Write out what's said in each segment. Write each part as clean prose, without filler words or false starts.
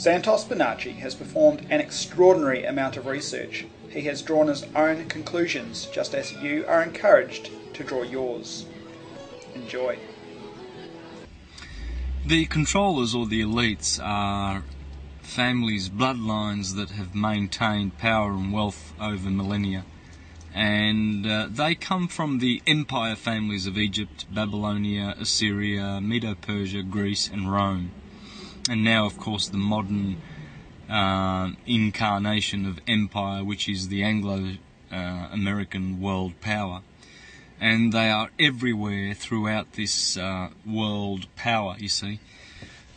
Santos Bonacci has performed an extraordinary amount of research. He has drawn his own conclusions, just as you are encouraged to draw yours. Enjoy. The controllers, or the elites, are families, bloodlines that have maintained power and wealth over millennia. And they come from the empire families of Egypt, Babylonia, Assyria, Medo-Persia, Greece and Rome. And now, of course, the modern incarnation of empire, which is the Anglo-American world power. And they are everywhere throughout this world power, you see.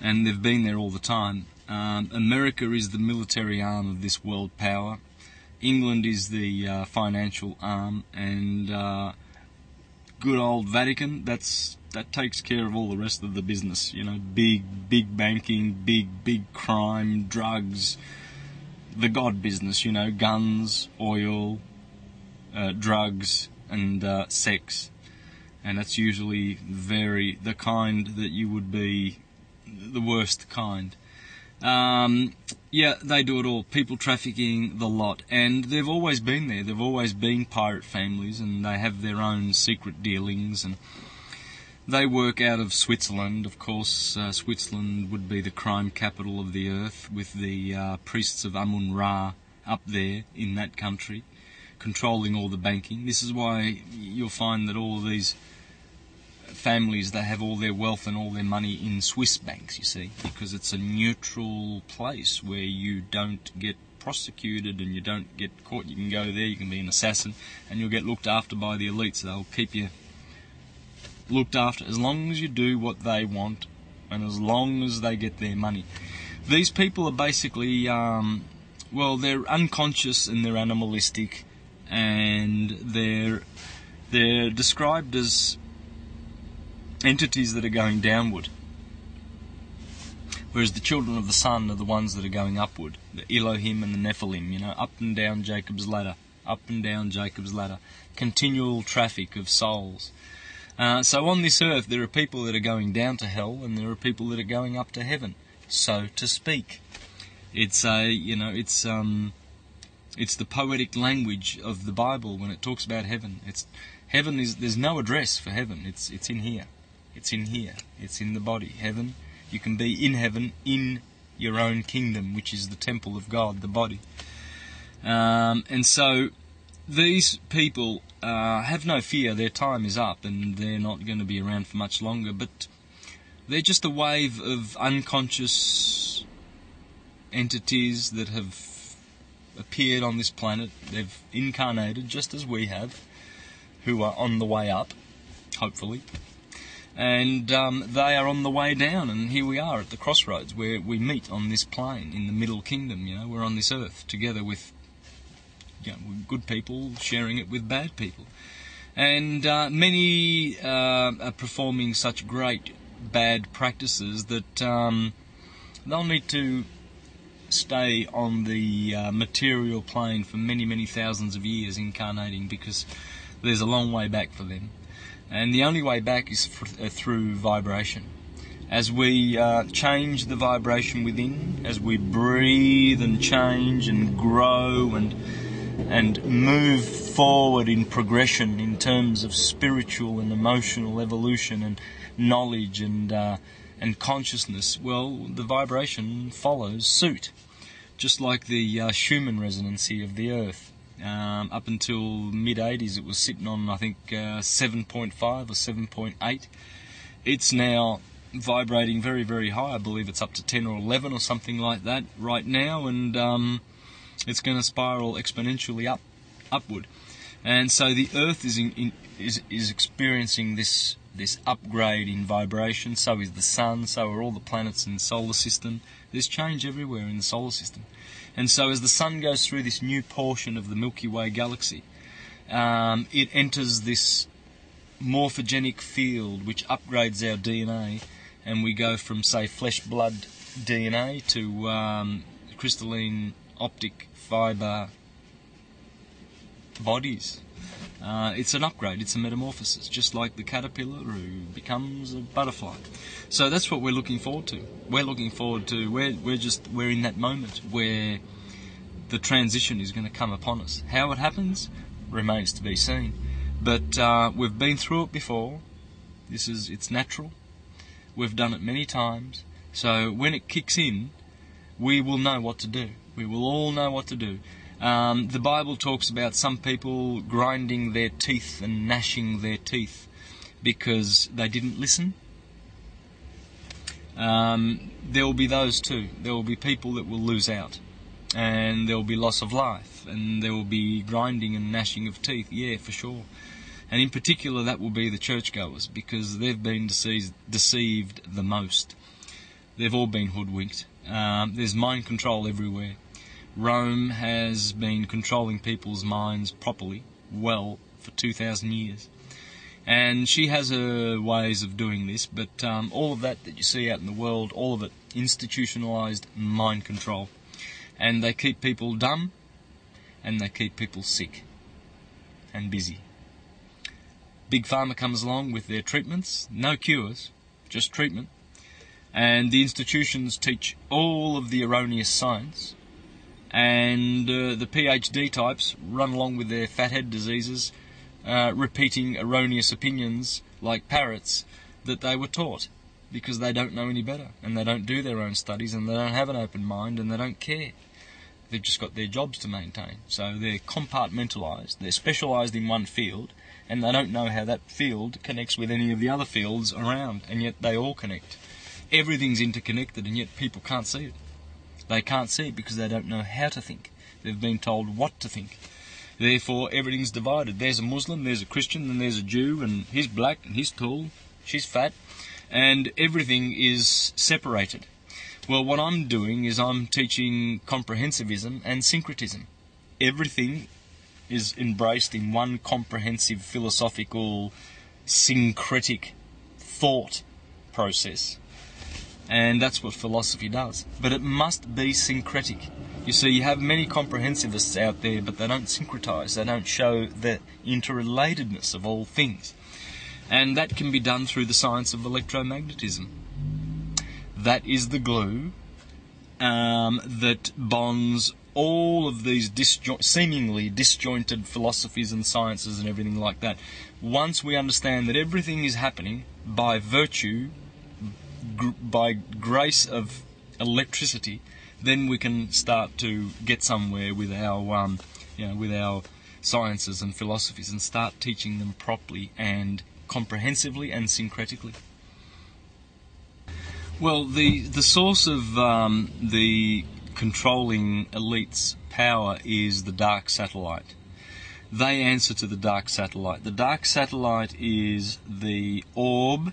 And they've been there all the time. America is the military arm of this world power. England is the financial arm, and good old Vatican, that takes care of all the rest of the business. You know, big banking, big crime, drugs, the God business. You know, guns, oil, drugs, and sex, and that's usually the kind that you would be the worst kind. Yeah, they do it all. People trafficking, the lot. And they've always been there. They've always been pirate families, and they have their own secret dealings. And they work out of Switzerland, of course. Switzerland would be the crime capital of the earth, with the priests of Amun-Ra up there in that country, controlling all the banking. This is why you'll find that all of these families, they have all their wealth and all their money in Swiss banks, you see, because it's a neutral place where you don't get prosecuted and you don't get caught. You can go there, you can be an assassin, and you'll get looked after by the elites. They'll keep you looked after as long as you do what they want and as long as they get their money. These people are basically, well, they're unconscious and they're animalistic, and they're described as entities that are going downward, whereas the children of the sun are the ones that are going upward, the Elohim and the Nephilim, you know, up and down Jacob's ladder, up and down Jacob's ladder, continual traffic of souls. So on this earth there are people that are going down to hell, and there are people that are going up to heaven, so to speak. It's it's the poetic language of the Bible when it talks about heaven. There's no address for heaven. It's in here. It's in here. It's in the body. Heaven, you can be in heaven in your own kingdom, which is the temple of God, the body. And so these people have no fear. Their time is up, and they're not going to be around for much longer. But they're just a wave of unconscious entities that have appeared on this planet. They've incarnated just as we have, who are on the way up, hopefully. And they are on the way down, and here we are at the crossroads where we meet on this plane in the middle kingdom. You know, we're on this earth together with, you know, good people sharing it with bad people. And many are performing such great bad practices that they'll need to stay on the material plane for many thousands of years incarnating, because there's a long way back for them. And the only way back is through vibration. As we change the vibration within, as we breathe and change and grow and move forward in progression in terms of spiritual and emotional evolution and knowledge and consciousness, well, the vibration follows suit, just like the Schumann resonancy of the Earth. Up until mid-80s, it was sitting on, I think, 7.5 or 7.8. It's now vibrating very high. I believe it's up to 10 or 11 or something like that right now, and it's going to spiral exponentially upward. And so the Earth is experiencing this upgrade in vibration. So is the Sun. So are all the planets in the solar system. There's change everywhere in the solar system. And so as the Sun goes through this new portion of the Milky Way galaxy, it enters this morphogenic field which upgrades our DNA, and we go from, say, flesh-blood DNA to crystalline optic fibre bodies. It's an upgrade, it's a metamorphosis, just like the caterpillar who becomes a butterfly. So that's what we're looking forward to. We're looking forward to, we're in that moment where the transition is going to come upon us. How it happens remains to be seen. But we've been through it before. It's natural. We've done it many times. So when it kicks in, we will know what to do. We will all know what to do. The Bible talks about some people grinding their teeth and gnashing their teeth because they didn't listen. There will be those too. There will be people that will lose out, and there will be loss of life, and there will be grinding and gnashing of teeth, yeah, for sure. And in particular, that will be the churchgoers, because they've been deceived the most. They've all been hoodwinked. There's mind control everywhere. Rome has been controlling people's minds properly, well, for 2,000 years. And she has her ways of doing this, but all of that you see out in the world, all of it institutionalised mind control. And they keep people dumb, and they keep people sick and busy. Big Pharma comes along with their treatments, no cures, just treatment. And the institutions teach all of the erroneous science. And the PhD types run along with their fathead diseases, repeating erroneous opinions like parrots that they were taught, because they don't know any better, and they don't do their own studies, and they don't have an open mind, and they don't care. They've just got their jobs to maintain. So they're compartmentalised, they're specialised in one field, and they don't know how that field connects with any of the other fields around, and yet they all connect. Everything's interconnected, and yet people can't see it. They can't see it because they don't know how to think. They've been told what to think. Therefore, everything's divided. There's a Muslim, there's a Christian, and there's a Jew, and he's black, and he's tall, she's fat, and everything is separated. Well, what I'm doing is I'm teaching comprehensivism and syncretism. Everything is embraced in one comprehensive, philosophical, syncretic thought process. And that's what philosophy does. But it must be syncretic. You see, you have many comprehensivists out there, but they don't syncretize. They don't show the interrelatedness of all things. And that can be done through the science of electromagnetism. That is the glue that bonds all of these seemingly disjointed philosophies and sciences and everything like that. Once we understand that everything is happening by virtue, by grace of electricity, then we can start to get somewhere with our, with our sciences and philosophies, and start teaching them properly and comprehensively and syncretically. Well, the source of the controlling elites' power is the dark satellite. They answer to the dark satellite. The dark satellite is the orb,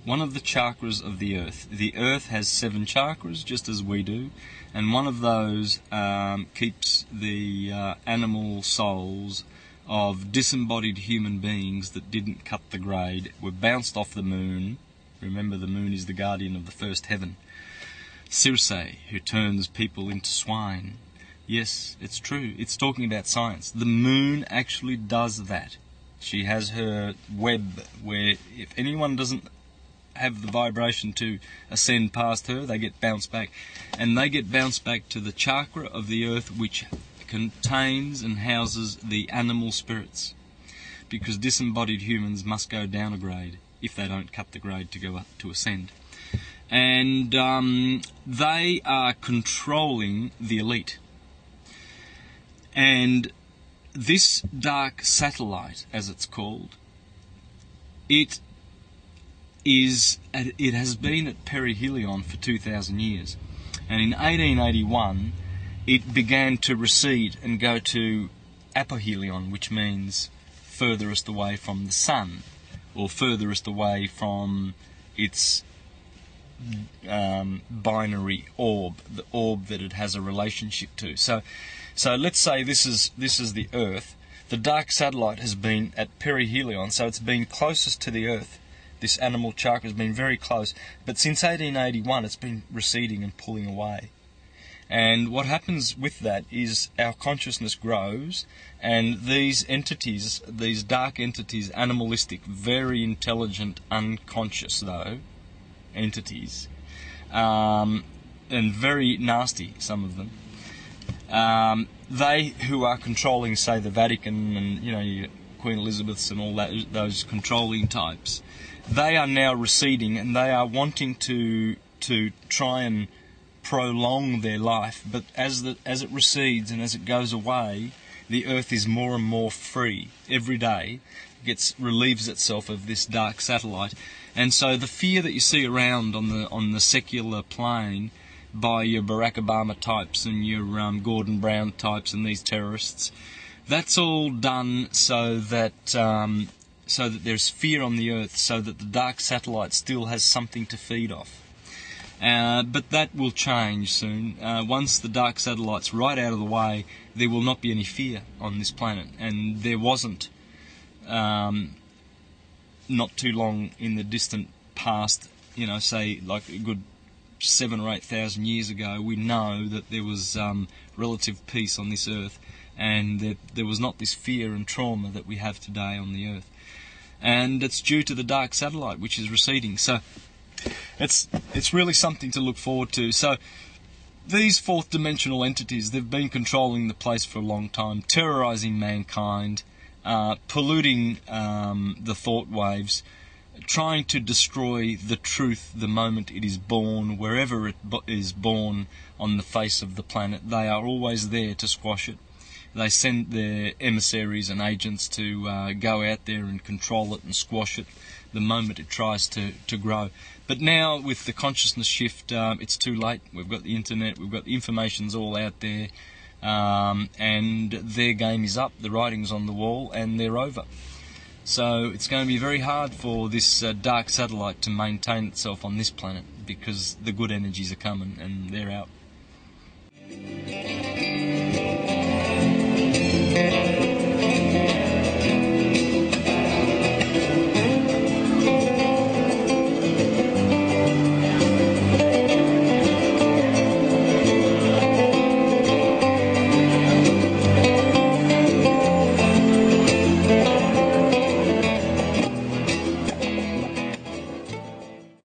one of the chakras of the earth. The earth has 7 chakras, just as we do, and one of those keeps the animal souls of disembodied human beings that didn't cut the grade, were bounced off the moon. Remember, the moon is the guardian of the first heaven. Circe, who turns people into swine. Yes, it's true. It's talking about science. The moon actually does that. She has her web where if anyone doesn't have the vibration to ascend past her, they get bounced back. And they get bounced back to the chakra of the earth, which contains and houses the animal spirits. Because disembodied humans must go down a grade if they don't cut the grade to go up to ascend. And they are controlling the elite. And this dark satellite, as it's called, it has been at perihelion for 2,000 years. And in 1881, it began to recede and go to apohelion, which means furthest away from the sun, or furthest away from its binary orb, the orb that it has a relationship to. So let's say this is the Earth. The dark satellite has been at perihelion, so it's been closest to the Earth. This animal chakra has been very close, but since 1881 it's been receding and pulling away. And what happens with that is our consciousness grows, and these entities, these dark entities, animalistic, very intelligent, unconscious though, entities, and very nasty, some of them, they who are controlling, say, the Vatican and, you know, your Queen Elizabeths and all that, those controlling types, they are now receding, and they are wanting to try and prolong their life, but as it recedes and as it goes away, the earth is more and more free. Every day relieves itself of this dark satellite. And so the fear that you see around on the secular plane by your Barack Obama types and your Gordon Brown types and these terrorists, that's all done so that there's fear on the earth, so that the dark satellite still has something to feed off. But that will change soon. Once the dark satellite's right out of the way, there will not be any fear on this planet. And there wasn't not too long in the distant past, you know, say like a good 7,000 or 8,000 years ago, we know that there was relative peace on this earth, and that there was not this fear and trauma that we have today on the earth. And it's due to the dark satellite, which is receding. So it's really something to look forward to. So these fourth dimensional entities, they've been controlling the place for a long time, terrorizing mankind, polluting the thought waves, trying to destroy the truth the moment it is born, wherever it is born on the face of the planet. They are always there to squash it. They send their emissaries and agents to go out there and control it and squash it the moment it tries to grow. But now, with the consciousness shift, it's too late. We've got the internet, we've got the information's all out there, and their game is up, the writing's on the wall, and they're over. So it's going to be very hard for this dark satellite to maintain itself on this planet, because the good energies are coming and they're out.